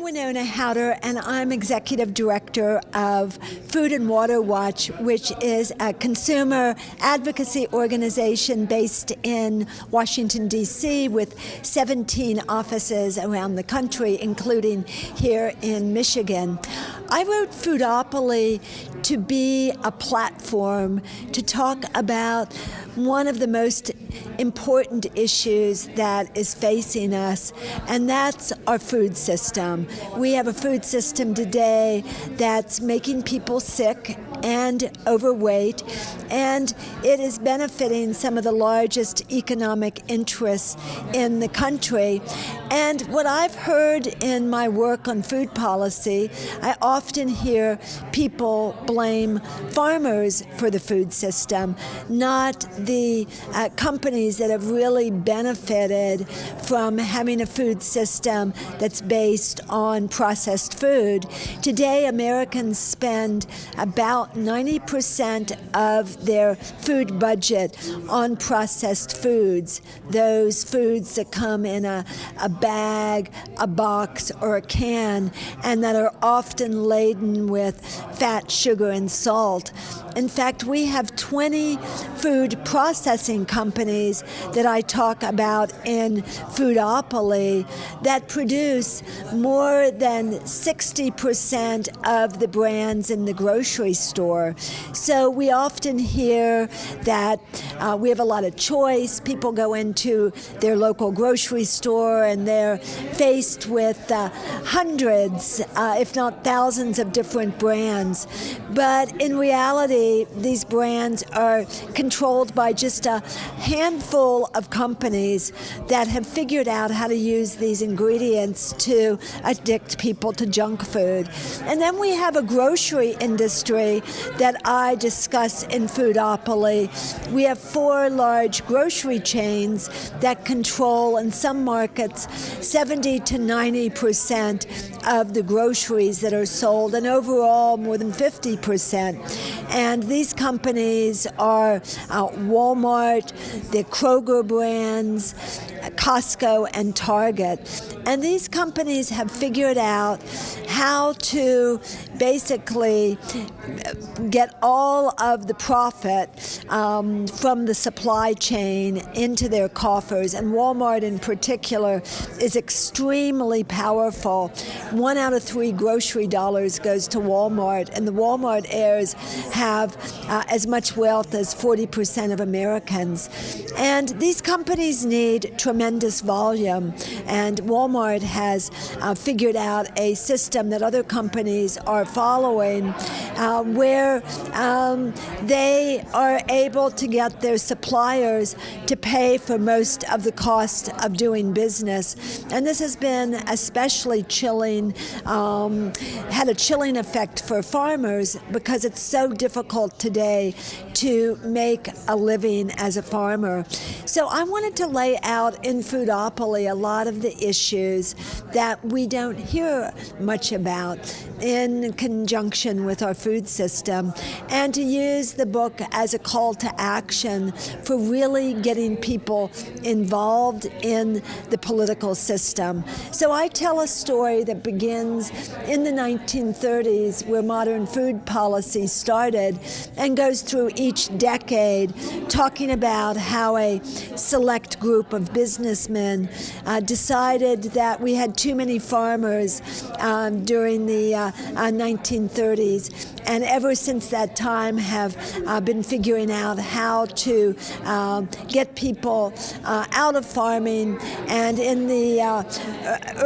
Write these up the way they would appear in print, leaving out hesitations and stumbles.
Wenonah Hauter, and I'm Executive Director of Food and Water Watch, which is a consumer advocacy organization based in Washington, D.C., with 17 offices around the country, including here in Michigan. I wrote Foodopoly to be a platform to talk about one of the most important issues that is facing us, and that's our food system. We have a food system today that's making people sick and overweight, and it is benefiting some of the largest economic interests in the country. And what I've heard in my work on food policy, I often hear people blame farmers for the food system, not the companies that have really benefited from having a food system that's based on processed food. Today, Americans spend about 90% of their food budget on processed foods, those foods that come in a bag, a box, or a can, and that are often laden with fat, sugar, and salt. In fact, we have 20 food processing companies that I talk about in Foodopoly that produce more than 60% of the brands in the grocery store. So we often hear that we have a lot of choice. People go into their local grocery store and they're faced with hundreds, if not thousands, of different brands. But in reality, these brands are controlled by just a handful of companies that have figured out how to use these ingredients to addict people to junk food. And then we have a grocery industry that I discuss in Foodopoly. We have 4 large grocery chains that control, in some markets, 70 to 90% of the groceries that are sold, and overall more than 50%. And these companies are Walmart, the Kroger brands, Costco, and Target. And these companies have figured out how to basically get all of the profit from the supply chain into their coffers. And Walmart in particular is extremely powerful. 1 out of 3 grocery dollars goes to Walmart, and the Walmart heirs have as much wealth as 40% of Americans. And these companies need tremendous volume, and Walmart has figured out a system that other companies are following where they are able to get their suppliers to pay for most of the cost of doing business. And this has been especially chilling, had a chilling effect for farmers, because it's so difficult today to make a living as a farmer. So I wanted to lay out in Foodopoly a lot of the issues that we don't hear much about in conjunction with our food system, and to use the book as a call to action for really getting people involved in the political system. So I tell a story that begins in the 1930s, where modern food policy started, and goes through each decade, talking about how a select group of businessmen decided that we had too many farmers during the 1930s, and ever since that time have been figuring out how to get people out of farming. And in the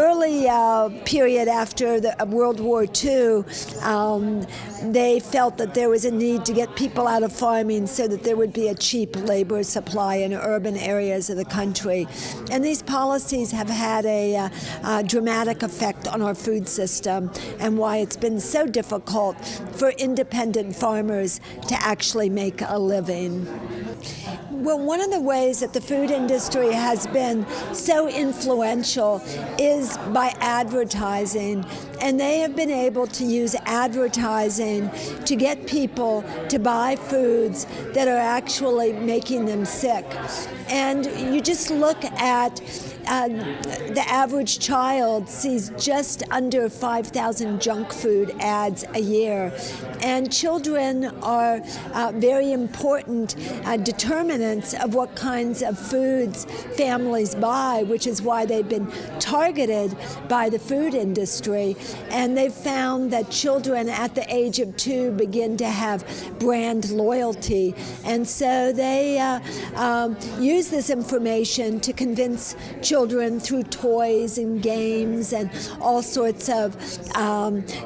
early period after World War II, they felt that there was a need to get people out of farming so that there would be a cheap labor supply in urban areas of the country. And these policies have had a dramatic effect on our food system, and why it's been so difficult for independent farmers to actually make a living. Well, one of the ways that the food industry has been so influential is by advertising, and they have been able to use advertising to get people to buy foods that are actually making them sick. And you just look at the average child sees just under 5,000 junk food ads a year. And children are very important determinants of what kinds of foods families buy, which is why they've been targeted by the food industry. And they've found that children at the age of 2 begin to have brand loyalty. And so they use this information to convince children through toys and games and all sorts of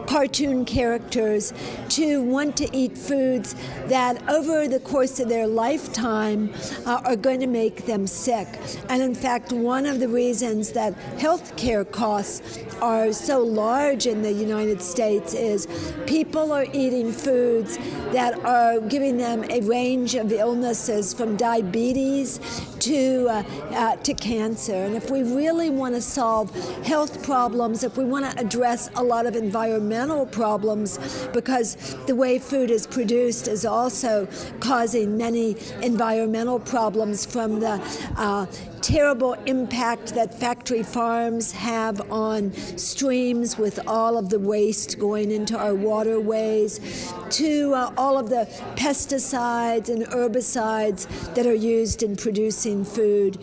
cartoon characters to want to eat foods that over the course of their lifetime are going to make them sick. And in fact, one of the reasons that health care costs are so large in the United States is people are eating foods that are giving them a range of illnesses from diabetes to cancer. And if we really want to solve health problems, if we want to address a lot of environmental problems, because the way food is produced is also causing many environmental problems from the terrible impact that factory farms have on streams with all of the waste going into our waterways, to all of the pesticides and herbicides that are used in producing food,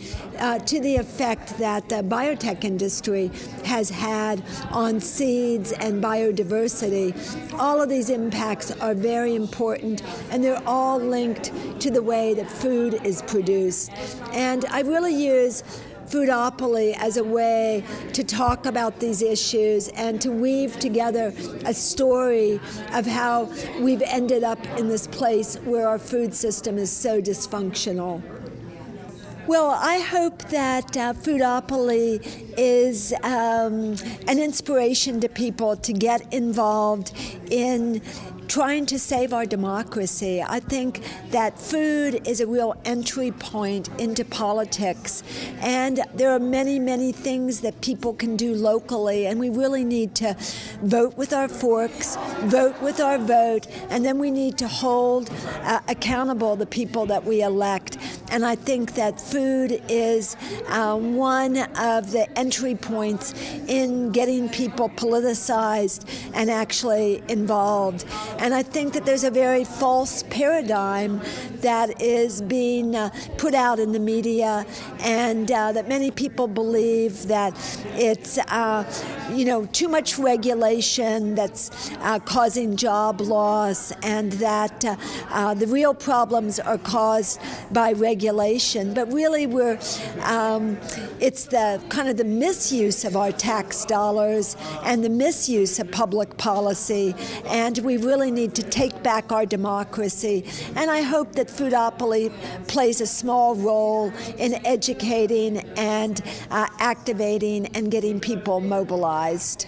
to the effect that the biotech industry has had on seeds and biodiversity. All of these impacts are very important, and they're all linked to the way that food is produced. And I really use Foodopoly as a way to talk about these issues and to weave together a story of how we've ended up in this place where our food system is so dysfunctional. Well, I hope that Foodopoly is an inspiration to people to get involved in trying to save our democracy. I think that food is a real entry point into politics, and there are many, many things that people can do locally, and we really need to vote with our forks, vote with our vote, and then we need to hold accountable the people that we elect. And I think that food is one of the entry points in getting people politicized and actually involved. And I think that there's a very false paradigm that is being put out in the media, and that many people believe that it's too much regulation that's causing job loss, and that the real problems are caused by regulation. But really, it's the kind of the misuse of our tax dollars and the misuse of public policy, and we really need to take back our democracy. And I hope that Foodopoly plays a small role in educating and activating and getting people mobilized.